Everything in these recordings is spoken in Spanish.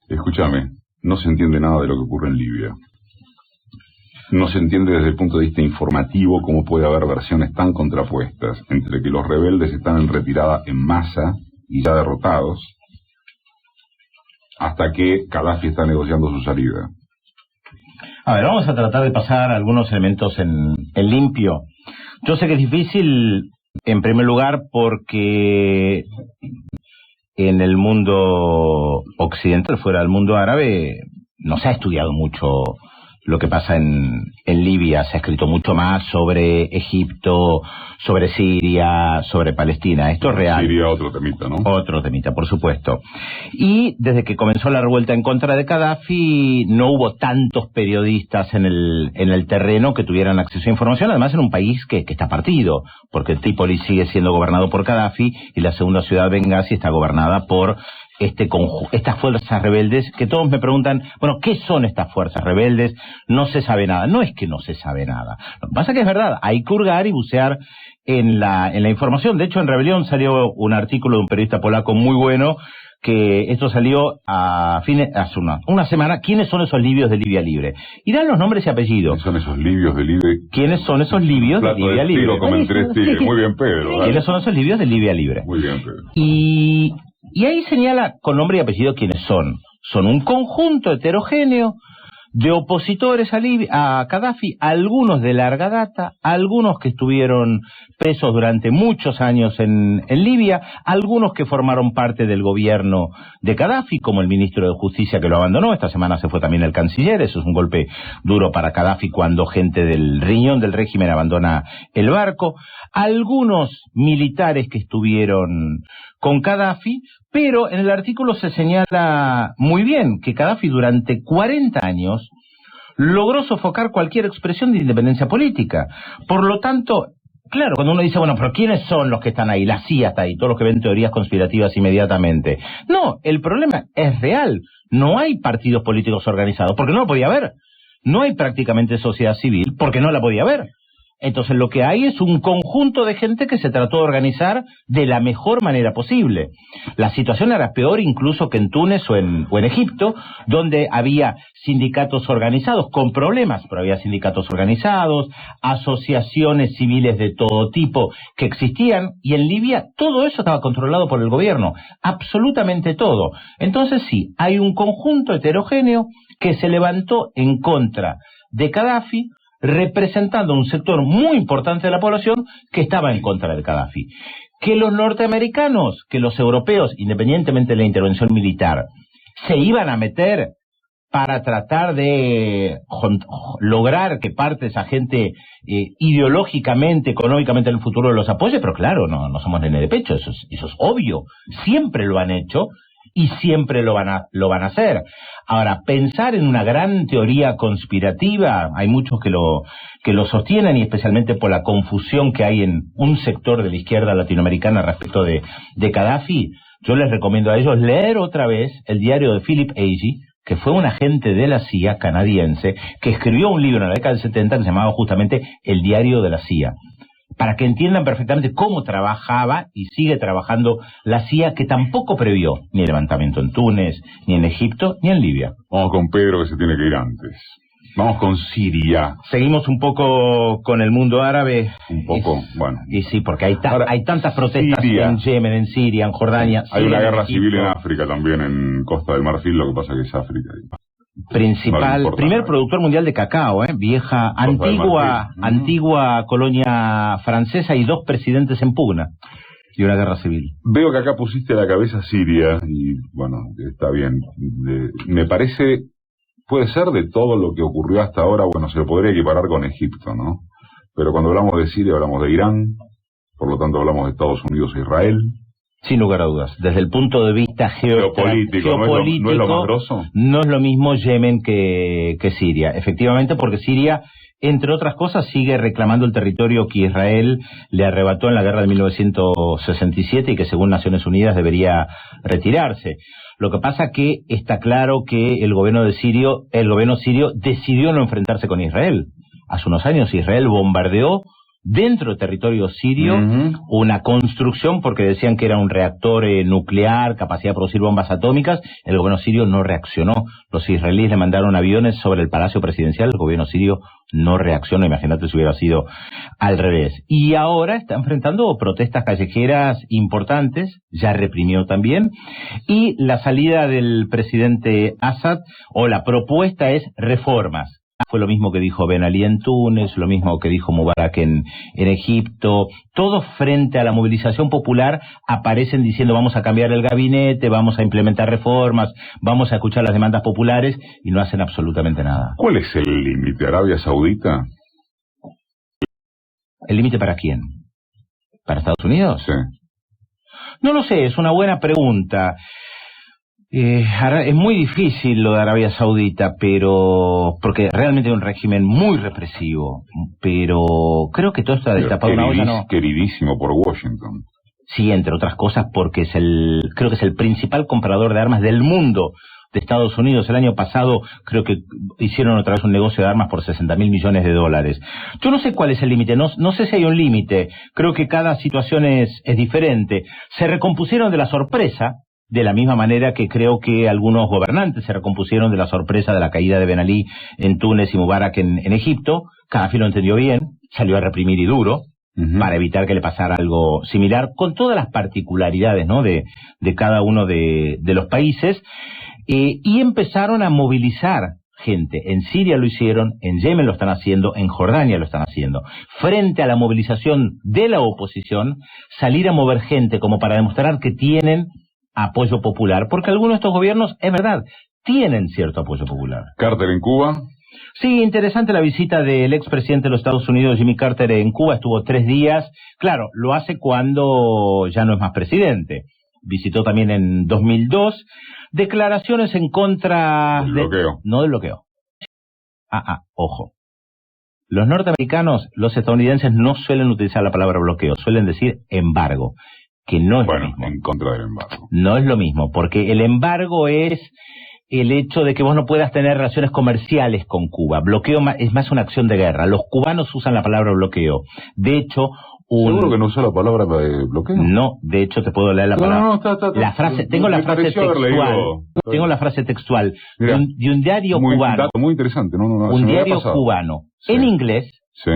Escúchame, no se entiende nada de lo que ocurre en Libia. No se entiende desde el punto de vista informativo cómo puede haber versiones tan contrapuestas entre que los rebeldes están en retirada en masa y ya derrotados, hasta que Gaddafi está negociando su salida. A ver, vamos a tratar de pasar algunos elementos en limpio. Yo sé que es difícil, en primer lugar, porque en el mundo occidental, fuera del mundo árabe, no se ha estudiado mucho lo que pasa en Libia. Se ha escrito mucho más sobre Egipto, sobre Siria, sobre Palestina. Esto es real. Siria, otro temita, ¿no? Otro temita, por supuesto. Y desde que comenzó la revuelta en contra de Gaddafi, no hubo tantos periodistas en el terreno que tuvieran acceso a información, además en un país que está partido, porque Trípoli sigue siendo gobernado por Gaddafi y la segunda ciudad, Bengasi, está gobernada por estas fuerzas rebeldes, que todos me preguntan, bueno, ¿qué son estas fuerzas rebeldes? No se sabe nada. No es que no se sabe nada. Lo que pasa es que es verdad, hay que hurgar y bucear en la información. De hecho, en Rebelión salió un artículo de un periodista polaco muy bueno, que esto salió hace una semana. ¿Quiénes son esos libios de Libia Libre? Y dan los nombres y apellidos. ¿Quiénes son esos libios de Libia? ¿Quiénes son esos libios de Libia Libre? Muy bien, Pedro. ¿Quiénes son esos libios de Libia Libre? Muy bien, Pedro. Y ahí señala con nombre y apellido quiénes son. Son un conjunto heterogéneo de opositores a Gaddafi, algunos de larga data, algunos que estuvieron presos durante muchos años en Libia, algunos que formaron parte del gobierno de Gaddafi, como el ministro de Justicia que lo abandonó. Esta semana se fue también el canciller. Eso es un golpe duro para Gaddafi cuando gente del riñón del régimen abandona el barco. Algunos militares que estuvieron con Gaddafi, pero en el artículo se señala muy bien que Gaddafi durante 40 años logró sofocar cualquier expresión de independencia política. Por lo tanto, claro, cuando uno dice, bueno, pero ¿quiénes son los que están ahí? La CIA está ahí, todos los que ven teorías conspirativas inmediatamente. No, el problema es real. No hay partidos políticos organizados, porque no lo podía haber. No hay prácticamente sociedad civil, porque no la podía haber. Entonces lo que hay es un conjunto de gente que se trató de organizar de la mejor manera posible. La situación era peor incluso que en Túnez o en Egipto, donde había sindicatos organizados con problemas, pero había sindicatos organizados, asociaciones civiles de todo tipo que existían, y en Libia todo eso estaba controlado por el gobierno, absolutamente todo. Entonces sí, hay un conjunto heterogéneo que se levantó en contra de Gaddafi, representando un sector muy importante de la población que estaba en contra del Gaddafi. Que los norteamericanos, que los europeos, independientemente de la intervención militar, se iban a meter para tratar de lograr que parte de esa gente ideológicamente, económicamente en el futuro los apoye, pero claro, no somos nene de pecho, eso es obvio, siempre lo han hecho y siempre lo van a hacer. Ahora, pensar en una gran teoría conspirativa, hay muchos que lo sostienen, y especialmente por la confusión que hay en un sector de la izquierda latinoamericana respecto de Gaddafi. Yo les recomiendo a ellos leer otra vez el diario de Philip Agee, que fue un agente de la CIA canadiense, que escribió un libro en la década del 70 que se llamaba justamente El diario de la CIA, para que entiendan perfectamente cómo trabajaba y sigue trabajando la CIA, que tampoco previó ni el levantamiento en Túnez, ni en Egipto, ni en Libia. Vamos con Pedro, que se tiene que ir antes. Vamos con Siria. Seguimos un poco con el mundo árabe. Un poco, bueno. Y sí, porque hay tantas protestas en Yemen, en Siria, en Jordania. Hay una guerra civil en África también, en Costa del Marfil, lo que pasa que es África. Primer productor mundial de cacao, vieja, antigua colonia francesa, y 2 presidentes en pugna y una guerra civil. Veo que acá pusiste a la cabeza Siria y bueno, está bien. Me parece, puede ser de todo lo que ocurrió hasta ahora, bueno, se lo podría equiparar con Egipto, ¿no? Pero cuando hablamos de Siria hablamos de Irán, por lo tanto hablamos de Estados Unidos e Israel. Sin lugar a dudas. Desde el punto de vista geopolítico, ¿no es lo más grosso? No es lo mismo Yemen que Siria. Efectivamente, porque Siria, entre otras cosas, sigue reclamando el territorio que Israel le arrebató en la guerra de 1967 y que, según Naciones Unidas, debería retirarse. Lo que pasa que está claro que el gobierno sirio decidió no enfrentarse con Israel. Hace unos años Israel bombardeó dentro del territorio sirio una construcción porque decían que era un reactor nuclear, capacidad de producir bombas atómicas. El gobierno sirio no reaccionó. Los israelíes le mandaron aviones sobre el Palacio Presidencial, el gobierno sirio no reaccionó. Imagínate si hubiera sido al revés. Y ahora está enfrentando protestas callejeras importantes, ya reprimió también, y la salida del presidente Assad, o la propuesta es reformas. Fue lo mismo que dijo Ben Ali en Túnez, lo mismo que dijo Mubarak en Egipto. Todos frente a la movilización popular aparecen diciendo vamos a cambiar el gabinete, vamos a implementar reformas, vamos a escuchar las demandas populares, y no hacen absolutamente nada. ¿Cuál es el límite? ¿Arabia Saudita? ¿El límite para quién? ¿Para Estados Unidos? Sí. No lo sé, es una buena pregunta. Es muy difícil lo de Arabia Saudita, pero porque realmente es un régimen muy represivo, pero creo que todo está destapado una olla, ¿no? Queridísimo por Washington. Sí, entre otras cosas porque creo que es el principal comprador de armas del mundo de Estados Unidos. El año pasado creo que hicieron otra vez un negocio de armas por $60.000 millones. Yo no sé cuál es el límite, no sé si hay un límite, creo que cada situación es diferente. Se recompusieron de la sorpresa, de la misma manera que creo que algunos gobernantes se recompusieron de la sorpresa de la caída de Ben Ali en Túnez y Mubarak en Egipto. Gaddafi lo entendió bien, salió a reprimir y duro, para evitar que le pasara algo similar, con todas las particularidades, ¿no?, de cada uno de los países, y empezaron a movilizar gente. En Siria lo hicieron, en Yemen lo están haciendo, en Jordania lo están haciendo. Frente a la movilización de la oposición, salir a mover gente como para demostrar que tienen apoyo popular, porque algunos de estos gobiernos, es verdad, tienen cierto apoyo popular. ¿Carter en Cuba? Sí, interesante la visita del expresidente de los Estados Unidos, Jimmy Carter, en Cuba. Estuvo 3 días. Claro, lo hace cuando ya no es más presidente. Visitó también en 2002. Declaraciones en contra del bloqueo. No del bloqueo. Ojo. Los norteamericanos, los estadounidenses no suelen utilizar la palabra bloqueo, suelen decir embargo, que no es lo mismo. En contra del embargo. No es lo mismo, porque el embargo es el hecho de que vos no puedas tener relaciones comerciales con Cuba. Bloqueo es más una acción de guerra. Los cubanos usan la palabra bloqueo. De hecho, ¿seguro que no usa la palabra bloqueo? No, de hecho te puedo leer la palabra. Está. La frase, tengo la frase textual. Tengo la frase textual de un diario cubano. Muy interesante, un diario cubano, sí, en inglés, sí,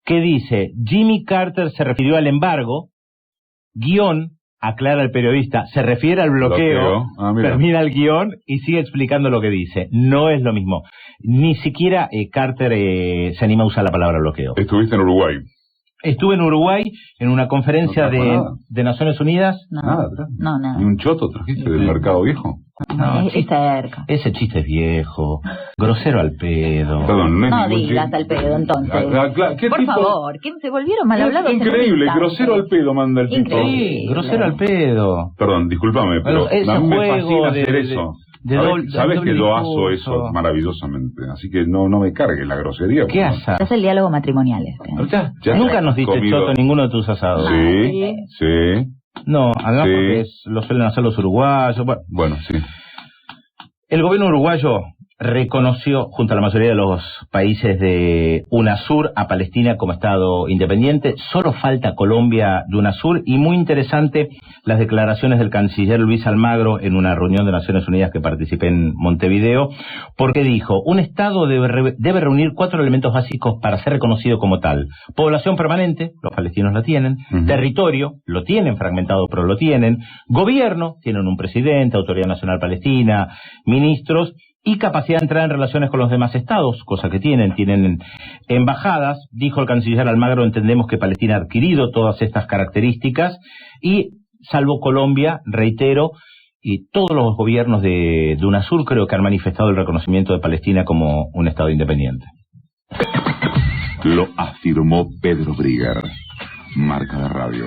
que dice: Jimmy Carter se refirió al embargo, guión, aclara el periodista, se refiere al bloqueo. Termina el guión y sigue explicando lo que dice. No es lo mismo. Ni siquiera Carter se anima a usar la palabra bloqueo. ¿Estuviste en Uruguay? Estuve en Uruguay en una conferencia de Naciones Unidas. Nada. ¿Ni un choto trajiste del Mercado Viejo? No, es cerca. Ese chiste es viejo, grosero al pedo. Perdón, no digas al pedo, entonces. Por favor, ¿quién se volvieron mal hablados? Increíble, grosero al pedo manda el tipo. Sí, grosero al pedo. Perdón, discúlpame, pero a mí me fascina hacer eso. ¿Sabes que lo hago eso maravillosamente? Así que no me cargues la grosería. ¿Qué haces? Es el diálogo matrimonial. Nunca nos diste choto en ninguno de tus asados. Sí. No, además porque lo suelen hacer los uruguayos. Bueno, sí. El gobierno uruguayo reconoció, junto a la mayoría de los países de UNASUR, a Palestina como Estado independiente. Solo falta Colombia de UNASUR, y muy interesante las declaraciones del canciller Luis Almagro en una reunión de Naciones Unidas que participé en Montevideo, porque dijo: un Estado debe reunir 4 elementos básicos para ser reconocido como tal. Población permanente, los palestinos la tienen. Territorio, lo tienen fragmentado, pero lo tienen. Gobierno, tienen un presidente, Autoridad Nacional Palestina, ministros. Y capacidad de entrar en relaciones con los demás estados, cosa que tienen embajadas. Dijo el canciller Almagro: entendemos que Palestina ha adquirido todas estas características, y salvo Colombia, reitero, y todos los gobiernos de UNASUR creo que han manifestado el reconocimiento de Palestina como un estado independiente. Lo afirmó Pedro Brigger, Marca de Radio.